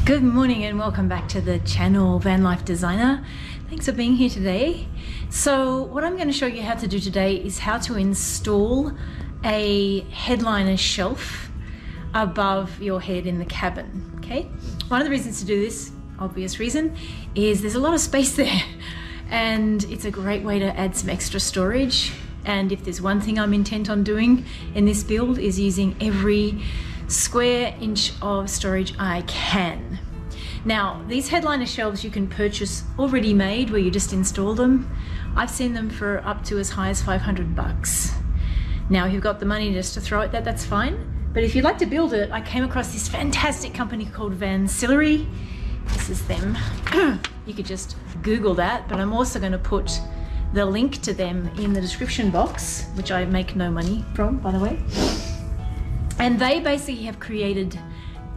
Good morning and welcome back to the channel Van Life Designer. Thanks for being here today. So what I'm going to show you how to do today is how to install a headliner shelf above your head in the cabin. Okay, one of the reasons to do this, obvious reason, is there's a lot of space there and it's a great way to add some extra storage. And if there's one thing I'm intent on doing in this build is using every square inch of storage I can. Now, these headliner shelves you can purchase already made where you just install them. I've seen them for up to as high as 500 bucks. Now, if you've got the money just to throw at that, that's fine. But if you'd like to build it, I came across this fantastic company called Vancillary. This is them. You could just Google that, but I'm also going to put the link to them in the description box, which I make no money from, by the way. And they basically have created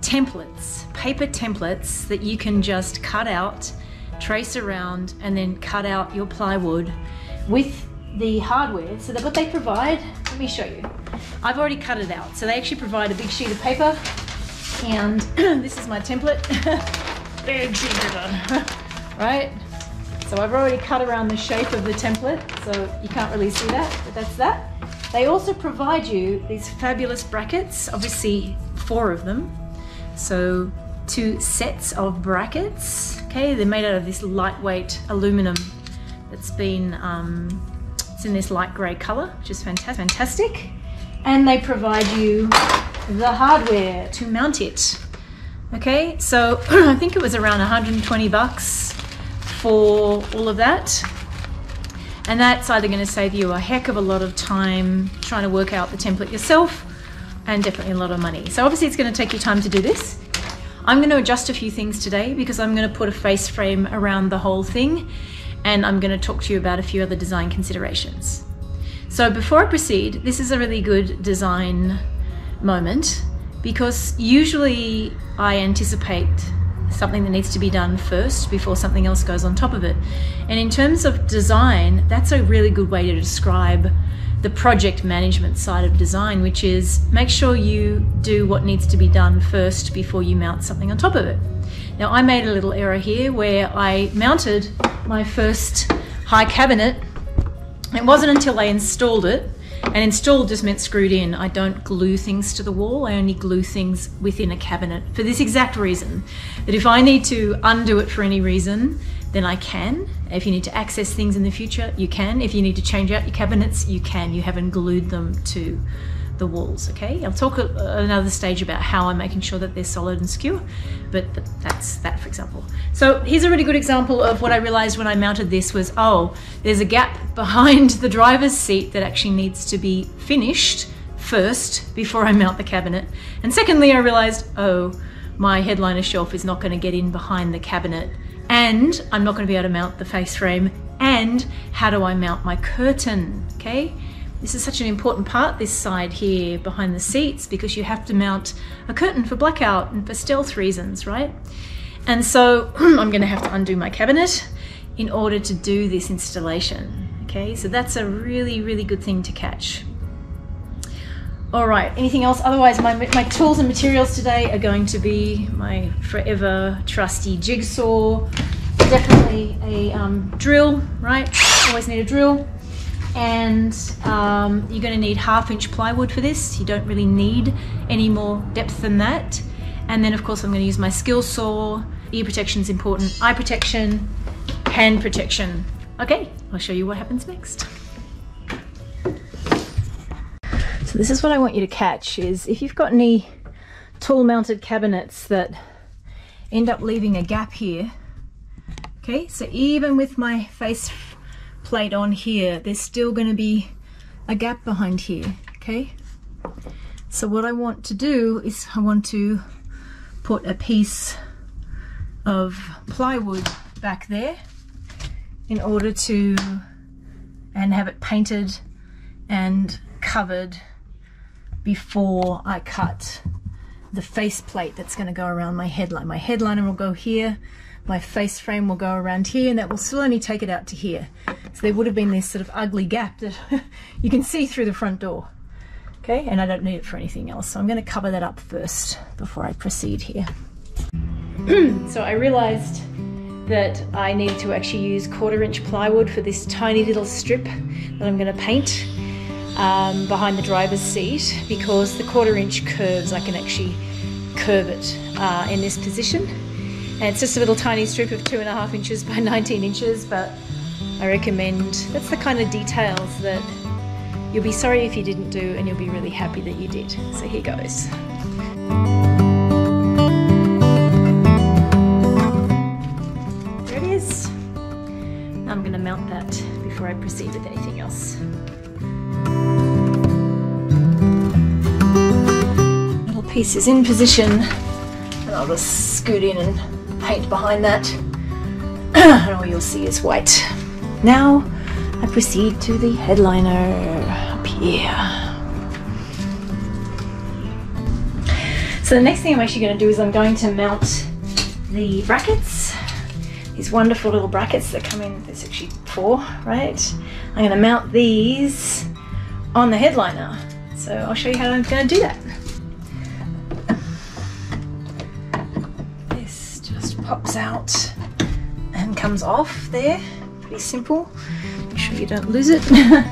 templates, paper templates that you can just cut out, trace around, and then cut out your plywood with the hardware. So that what they provide, let me show you. I've already cut it out. So they actually provide a big sheet of paper, and this is my template. Big sheet of paper, right? So I've already cut around the shape of the template, so you can't really see that, but that's that. They also provide you these fabulous brackets, obviously 4 of them. So 2 sets of brackets, okay? They're made out of this lightweight aluminum that's been, it's in this light gray color, which is fantastic. And they provide you the hardware to mount it, okay? So I think it was around 120 bucks for all of that. And that's either going to save you a heck of a lot of time trying to work out the template yourself, and definitely a lot of money. So obviously it's going to take you time to do this. I'm going to adjust a few things today because I'm going to put a face frame around the whole thing, and I'm going to talk to you about a few other design considerations. So before I proceed, this is a really good design moment because usually I anticipate something that needs to be done first before something else goes on top of it. And in terms of design, that's a really good way to describe the project management side of design, which is make sure you do what needs to be done first before you mount something on top of it. Now, I made a little error here where I mounted my first high cabinet. It wasn't until I installed it, and installed just meant screwed in. I don't glue things to the wall, I only glue things within a cabinet for this exact reason, that if I need to undo it for any reason, then I can. If you need to access things in the future, you can. If you need to change out your cabinets, you can. You haven't glued them to the walls, okay? I'll talk another stage about how I'm making sure that they're solid and secure, but that's that, for example. So here's a really good example of what I realized when I mounted this was, oh, there's a gap behind the driver's seat that actually needs to be finished first before I mount the cabinet. And secondly, I realized, oh, my headliner shelf is not going to get in behind the cabinet, and I'm not going to be able to mount the face frame, and how do I mount my curtain, okay? This is such an important part, this side here behind the seats, because you have to mount a curtain for blackout and for stealth reasons, right? And so I'm going to have to undo my cabinet in order to do this installation, okay? So that's a really, really good thing to catch. All right, anything else? Otherwise, my tools and materials today are going to be my forever trusty jigsaw, definitely a drill, right? Always need a drill. And you're going to need 1/2 inch plywood for this. You don't really need any more depth than that. And then of course I'm going to use my skill saw. Ear protection is important, eye protection, hand protection. Okay, I'll show you what happens next. So this is what I want you to catch, is if you've got any tool mounted cabinets that end up leaving a gap here, okay, so even with my face plate on here, there's still going to be a gap behind here, okay? So what I want to do is I want to put a piece of plywood back there in order to, and have it painted and covered before I cut the face plate that's going to go around my headline. My headliner will go here, my face frame will go around here, and that will still only take it out to here. So there would have been this sort of ugly gap that you can see through the front door. Okay, and I don't need it for anything else. So I'm going to cover that up first before I proceed here. So I realized that I needed to actually use 1/4 inch plywood for this tiny little strip that I'm going to paint behind the driver's seat, because the 1/4 inch curves, I can actually curve it in this position. And it's just a little tiny strip of 2.5 inches by 19 inches, but I recommend, that's the kind of details that you'll be sorry if you didn't do, and you'll be really happy that you did. So here goes. There it is. Now I'm going to mount that before I proceed with anything else. Little piece is in position, and I'll just scoot in and paint behind that. And all you'll see is white. Now I proceed to the headliner up here. So the next thing I'm actually going to do is I'm going to mount the brackets. These wonderful little brackets that come in, there's actually 4, right? I'm going to mount these on the headliner. So I'll show you how I'm going to do that. This just pops out and comes off there. Pretty simple. Make sure you don't lose it. What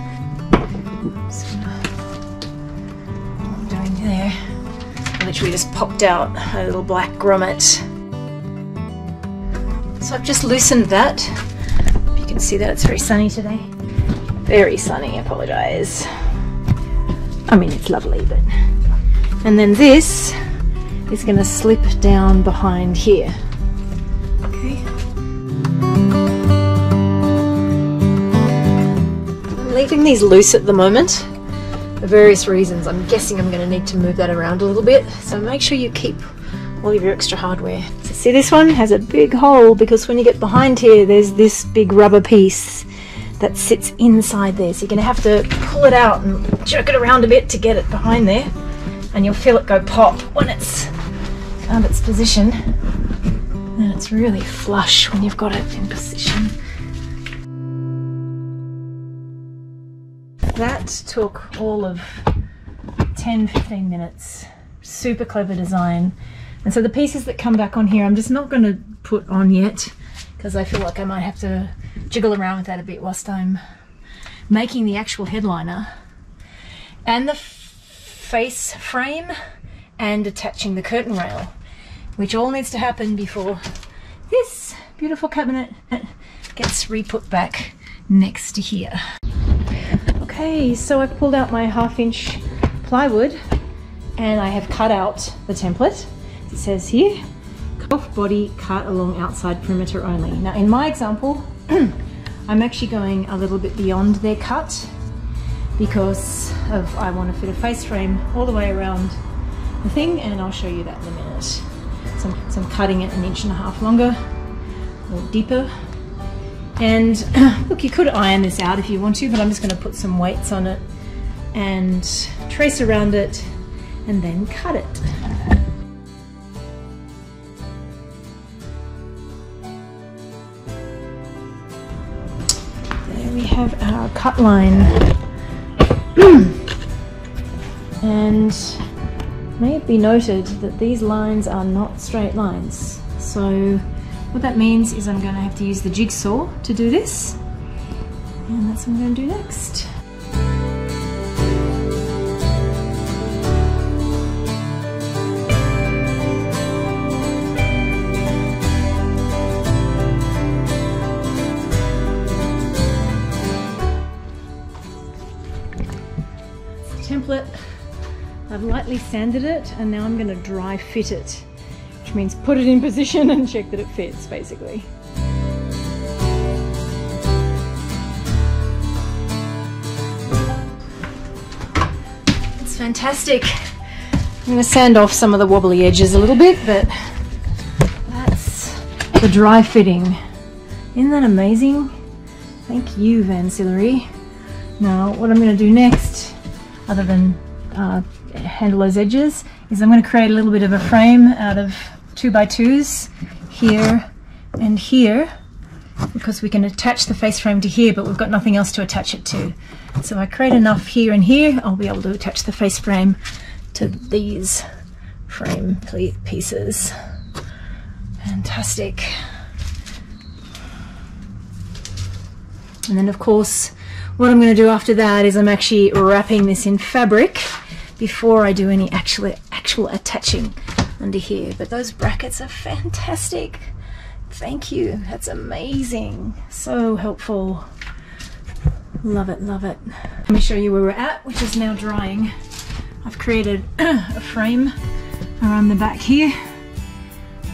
I'm doing there, I literally just popped out a little black grommet. So I've just loosened that. You can see that it's very sunny today. Very sunny, I apologise. I mean, it's lovely, but... And then this is going to slip down behind here. Okay. I'm leaving these loose at the moment for various reasons. I'm guessing I'm going to need to move that around a little bit. So make sure you keep all of your extra hardware. So see, this one has a big hole because when you get behind here, there's this big rubber piece that sits inside there. So you're going to have to pull it out and jerk it around a bit to get it behind there. And you'll feel it go pop when it's found its position. And it's really flush when you've got it in position. That took all of 10-15 minutes. Super clever design. And so the pieces that come back on here, I'm just not going to put on yet because I feel like I might have to jiggle around with that a bit whilst I'm making the actual headliner and the face frame and attaching the curtain rail, which all needs to happen before this beautiful cabinet gets re-put back next to here. Okay, so I've pulled out my 1/2 inch plywood and I have cut out the template. It says here, off body cut along outside perimeter only. Now in my example, I'm actually going a little bit beyond their cut because I want to fit a face frame all the way around the thing, and I'll show you that in a minute. So I'm cutting it 1.5 inches longer or deeper. And look, you could iron this out if you want to, but I'm just going to put some weights on it and trace around it and then cut it. There we have our cut line. And may it be noted that these lines are not straight lines. So what that means is I'm going to have to use the jigsaw to do this, and that's what I'm going to do next. That's the template. I've lightly sanded it and now I'm going to dry fit it, which means put it in position and check that it fits, basically. It's fantastic. I'm going to sand off some of the wobbly edges a little bit, but that's the dry fitting. Isn't that amazing? Thank you, Vancillary. Now what I'm going to do next, other than handle those edges, is I'm going to create a little bit of a frame out of 2x2s here and here, because we can attach the face frame to here, but we've got nothing else to attach it to. So I create enough here and here, I'll be able to attach the face frame to these frame pieces. Fantastic. And then of course, what I'm going to do after that is I'm actually wrapping this in fabric before I do any actual attaching under here. But those brackets are fantastic. Thank you. That's amazing. So helpful. Love it, love it. Let me show you where we're at, which is now drying. I've created a frame around the back here.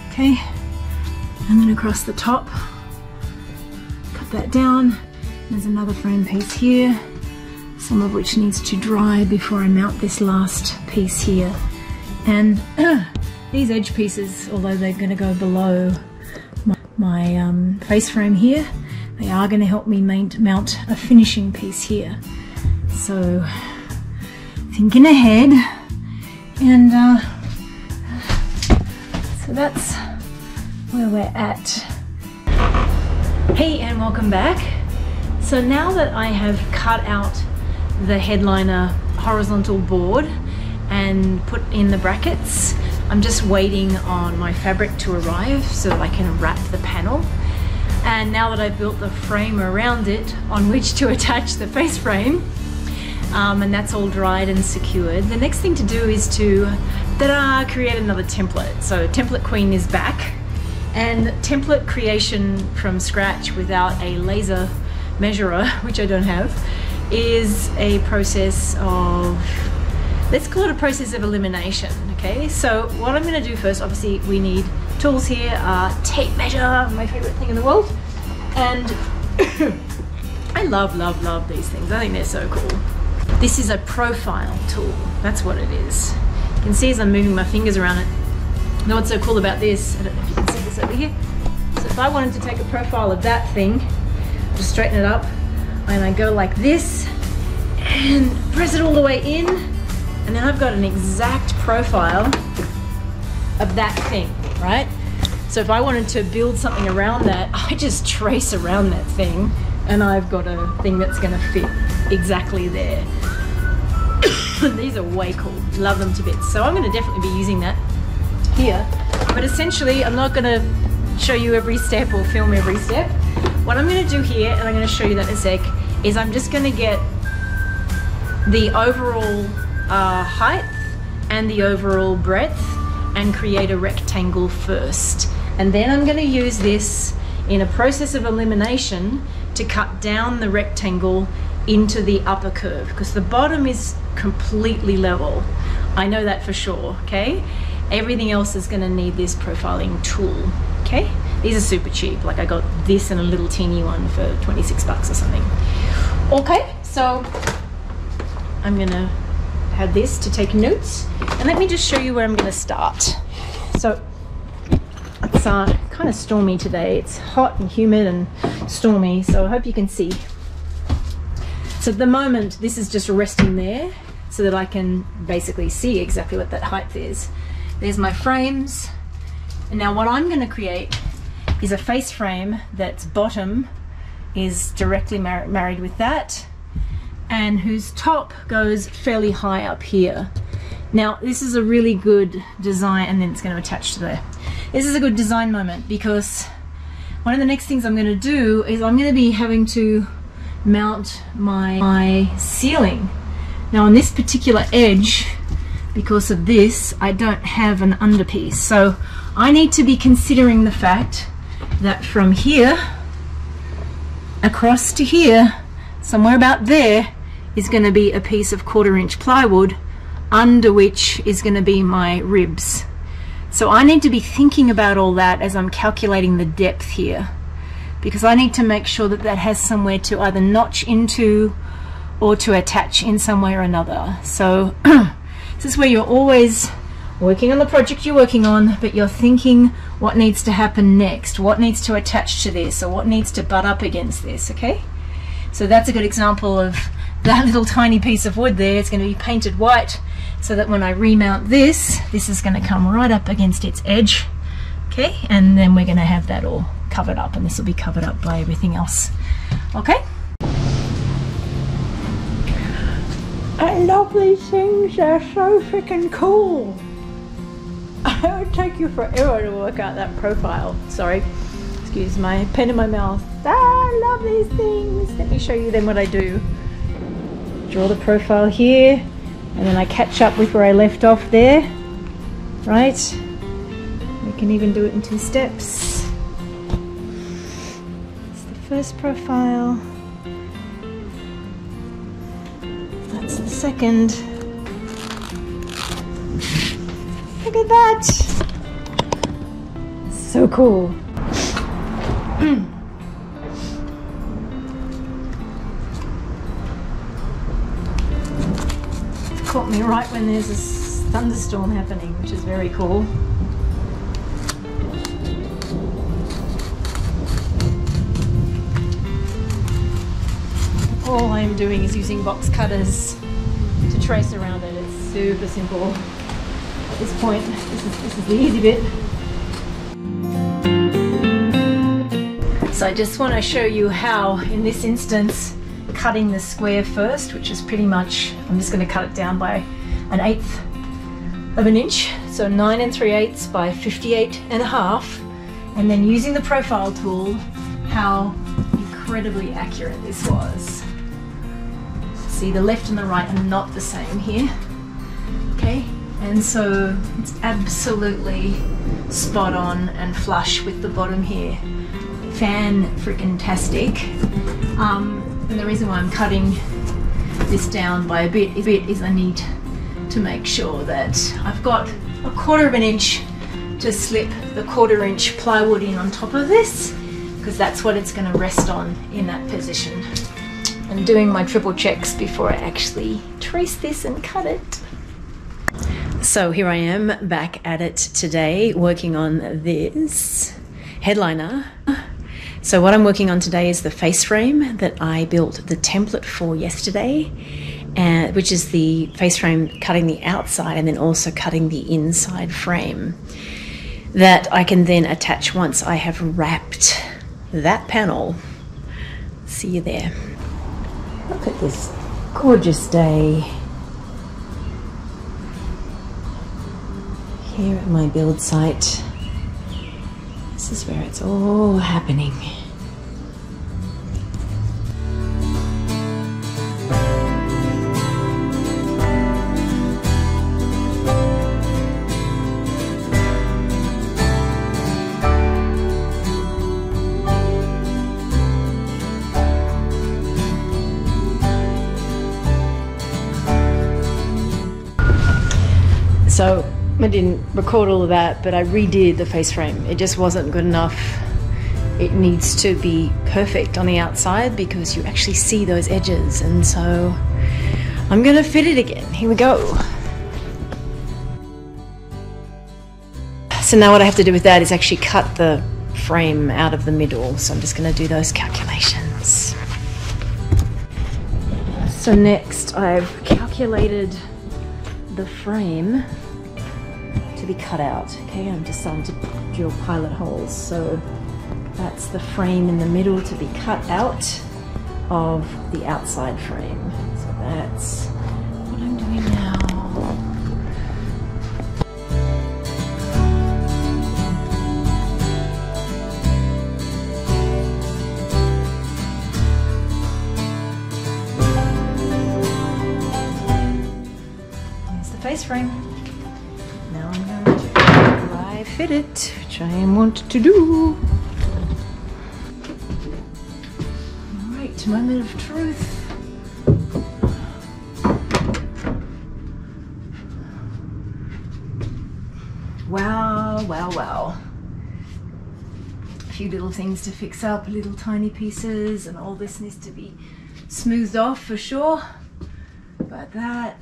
Okay. And then across the top. Cut that down. There's another frame piece here, some of which needs to dry before I mount this last piece here. And these edge pieces, although they're going to go below my face frame here, they are going to help me mount a finishing piece here. So thinking ahead, and so that's where we're at. Hey, and welcome back. So now that I have cut out the headliner horizontal board and put in the brackets, I'm just waiting on my fabric to arrive so that I can wrap the panel. And now that I've built the frame around it on which to attach the face frame, and that's all dried and secured, the next thing to do is to create another template. So Template Queen is back, and template creation from scratch without a laser measurer, which I don't have, is a process of, let's call it a process of elimination. Okay, so what I'm going to do first, obviously we need tools here, tape measure, my favorite thing in the world, and I love these things. I think they're so cool. This is a profile tool, that's what it is. You can see as I'm moving my fingers around it. You know what's so cool about this? I don't know if you can see this over here. So if I wanted to take a profile of that thing, just straighten it up, and I go like this and press it all the way in, and then I've got an exact profile of that thing, right? So if I wanted to build something around that, I just trace around that thing and I've got a thing that's going to fit exactly there. These are way cool, love them to bits. So I'm going to definitely be using that here, but essentially I'm not going to show you every step or film every step. What I'm going to do here, and I'm going to show you that in a sec, is I'm just going to get the overall height and the overall breadth and create a rectangle first. And then I'm going to use this in a process of elimination to cut down the rectangle into the upper curve, because the bottom is completely level. I know that for sure, okay? Everything else is going to need this profiling tool, okay? These are super cheap. Like I got this and a little teeny one for 26 bucks or something. Okay, so I'm gonna have this to take notes, and let me just show you where I'm gonna start. So it's kind of stormy today. It's hot and humid and stormy, so I hope you can see. So at the moment, this is just resting there so that I can basically see exactly what that height is. There's my frames, and now what I'm gonna create is a face frame that's bottom is directly married with that, and whose top goes fairly high up here. Now this is a really good design, and then it's going to attach to there. This is a good design moment because one of the next things I'm going to do is I'm going to be having to mount my ceiling. Now on this particular edge, because of this, I don't have an underpiece, so I need to be considering the fact that from here across to here, somewhere about there, is going to be a piece of 1/4 inch plywood under which is going to be my ribs. So I need to be thinking about all that as I'm calculating the depth here, because I need to make sure that that has somewhere to either notch into or to attach in some way or another. So this is where you're always working on the project you're working on, but you're thinking what needs to happen next, what needs to attach to this, or what needs to butt up against this, okay? So that's a good example of that little tiny piece of wood there. It's going to be painted white so that when I remount this, this is going to come right up against its edge, okay? And then we're going to have that all covered up, and this will be covered up by everything else, okay? I love these things, they're so freaking cool. It would take you forever to work out that profile. Sorry, excuse my pen in my mouth. I love these things. Let me show you then what I do. Draw the profile here, and then I catch up with where I left off there, right? We can even do it in 2 steps. It's the first profile. That's the second. Look at that! So cool. It's caught me right when there's a thunderstorm happening, which is very cool. All I'm doing is using box cutters to trace around it. It's super simple. At this point, this is the easy bit. So I just want to show you how, in this instance, cutting the square first, which is pretty much, I'm just going to cut it down by 1/8 of an inch, so 9 3/8 by 58.5, and then using the profile tool, how incredibly accurate this was. See, the left and the right are not the same here, okay? And so it's absolutely spot on and flush with the bottom here. Fan-freaking-tastic. And the reason why I'm cutting this down by a bit is I need to make sure that I've got 1/4 of an inch to slip the 1/4 inch plywood in on top of this, because that's what it's going to rest on in that position. I'm doing my triple checks before I actually trace this and cut it. So here I am back at it today, working on this headliner. So what I'm working on today is the face frame that I built the template for yesterday, which is the face frame cutting the outside and then also cutting the inside frame that I can then attach once I have wrapped that panel. See you there. Look at this gorgeous day here at my build site. This is where it's all happening. So I didn't record all of that, but I redid the face frame. It just wasn't good enough. It needs to be perfect on the outside because you actually see those edges, and so I'm gonna fit it again. Here we go. So now what I have to do with that is actually cut the frame out of the middle, so I'm just gonna do those calculations. So next I've calculated the frame to be cut out. Okay, I'm just starting to drill pilot holes. So that's the frame in the middle to be cut out of the outside frame. So that's what I'm doing now. There's the face frame. Now I'm going to dry fit it, which I want to do. Alright, moment of truth. Wow, wow, wow. A few little things to fix up, little tiny pieces, and all this needs to be smoothed off for sure. But that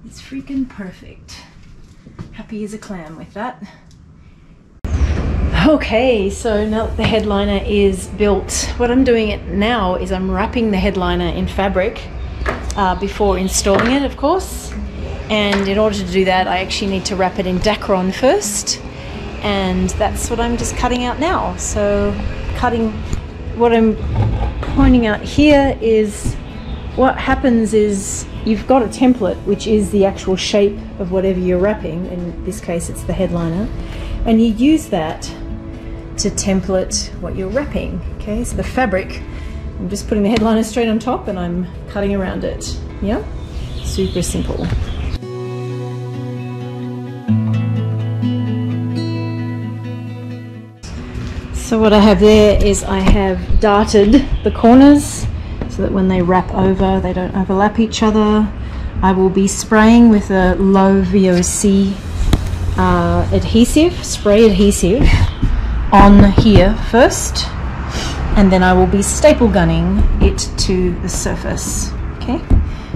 is freaking perfect. Happy as a clam with that. Okay, so now that the headliner is built, what I'm doing it now is I'm wrapping the headliner in fabric before installing it, of course. And in order to do that, I actually need to wrap it in dacron first. And that's what I'm just cutting out now. So what I'm pointing out here is what happens is you've got a template, which is the actual shape of whatever you're wrapping. In this case, it's the headliner, and you use that to template what you're wrapping. Okay, so the fabric, I'm just putting the headliner straight on top and I'm cutting around it. Yeah, super simple. So what I have there is I have darted the corners so that when they wrap over, they don't overlap each other. I will be spraying with a low VOC adhesive, spray adhesive, on here first, and then I will be staple gunning it to the surface. Okay,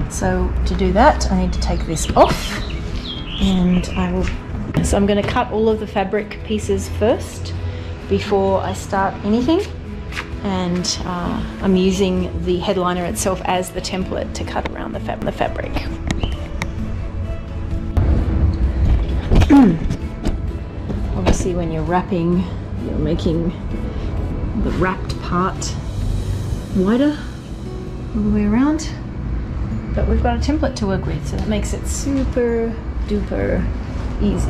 so to do that I need to take this off, and so I'm going to cut all of the fabric pieces first before I start anything, and I'm using the headliner itself as the template to cut around the fabric. Obviously when you're wrapping, you're making the wrapped part wider all the way around, but we've got a template to work with, so that makes it super duper easy.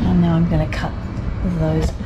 And now I'm going to cut those out.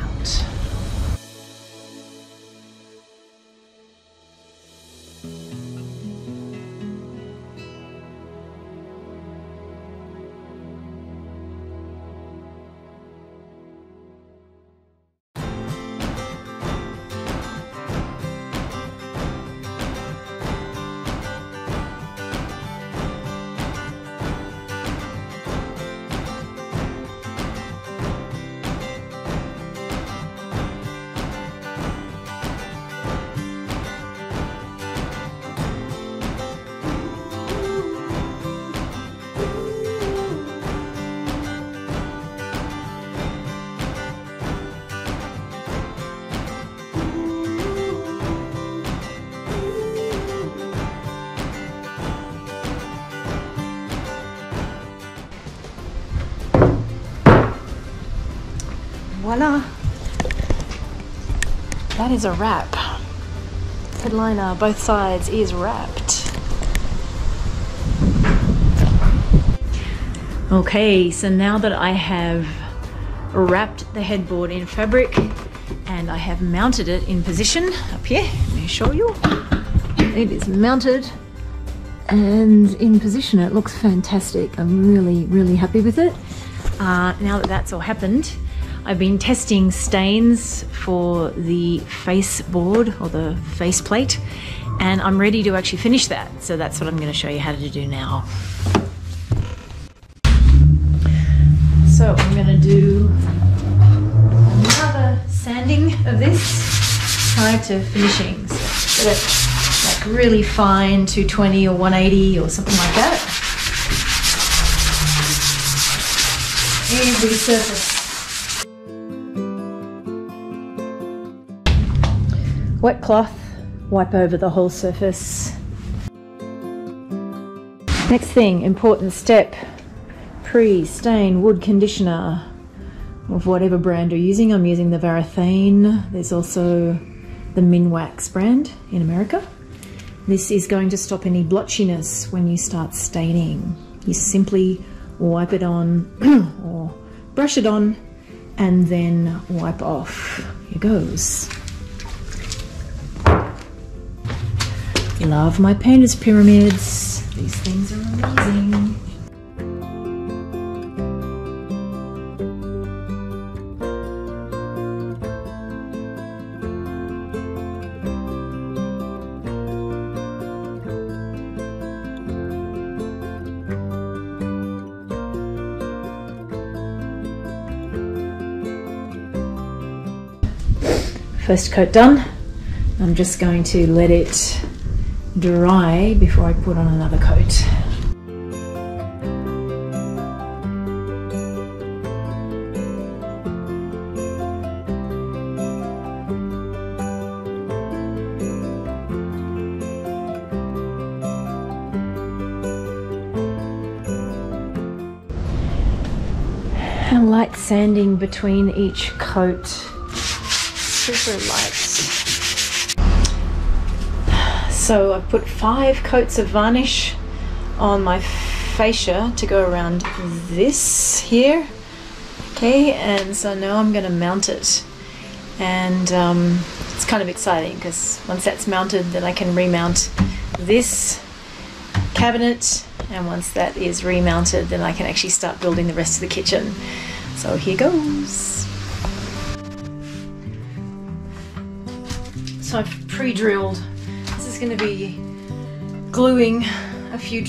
Voila! That is a wrap. Headliner, both sides is wrapped. Okay, so now that I have wrapped the headboard in fabric and I have mounted it in position up here, let me show you. It is mounted and in position. It looks fantastic. I'm really happy with it. Now that that's all happened, I've been testing stains for the face board or the face plate, and I'm ready to actually finish that. So that's what I'm going to show you how to do now. So I'm going to do another sanding of this prior to finishing. So get it like really fine, 220 or 180 or something like that. Every surface. Wet cloth, wipe over the whole surface. Next thing, important step, pre-stain wood conditioner of whatever brand you're using. I'm using the Varathane. There's also the Minwax brand in America. This is going to stop any blotchiness when you start staining. You simply wipe it on or brush it on and then wipe off. Here goes. Love my painter's pyramids. These things are amazing. First coat done. I'm just going to let it dry before I put on another coat. And light sanding between each coat, super light. So I've put 5 coats of varnish on my fascia to go around this here. Okay, and so now I'm going to mount it, and it's kind of exciting because once that's mounted, then I can remount this cabinet, and once that is remounted, then I can actually start building the rest of the kitchen. So here goes. So I've pre-drilled. This is going to be gluing a few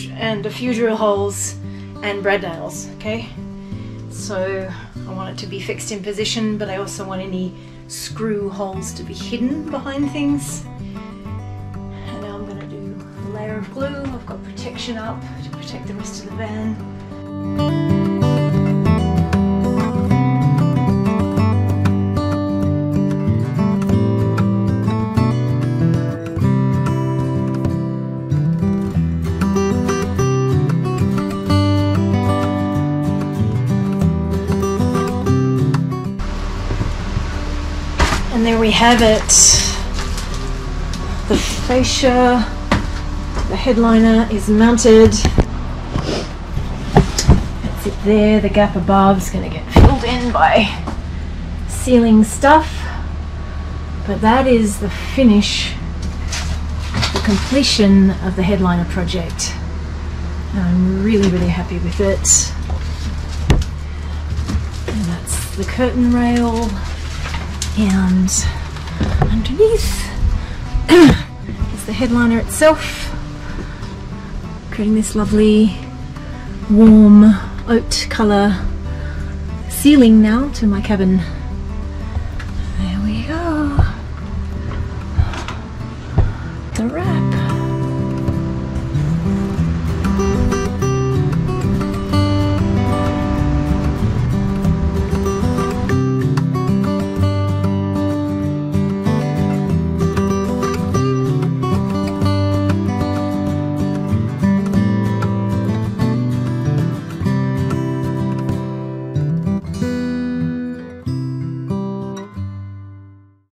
drill holes and brad nails. Okay, so I want it to be fixed in position, but I also want any screw holes to be hidden behind things. And now I'm going to do a layer of glue. I've got protection up to protect the rest of the van. And there we have it, the fascia, the headliner is mounted. That's it there, the gap above is going to get filled in by ceiling stuff. But that is the finish, the completion of the headliner project. And I'm really, really happy with it. And that's the curtain rail. And underneath is the headliner itself, creating this lovely warm oat colour ceiling now to my cabin. There we go. The wrap.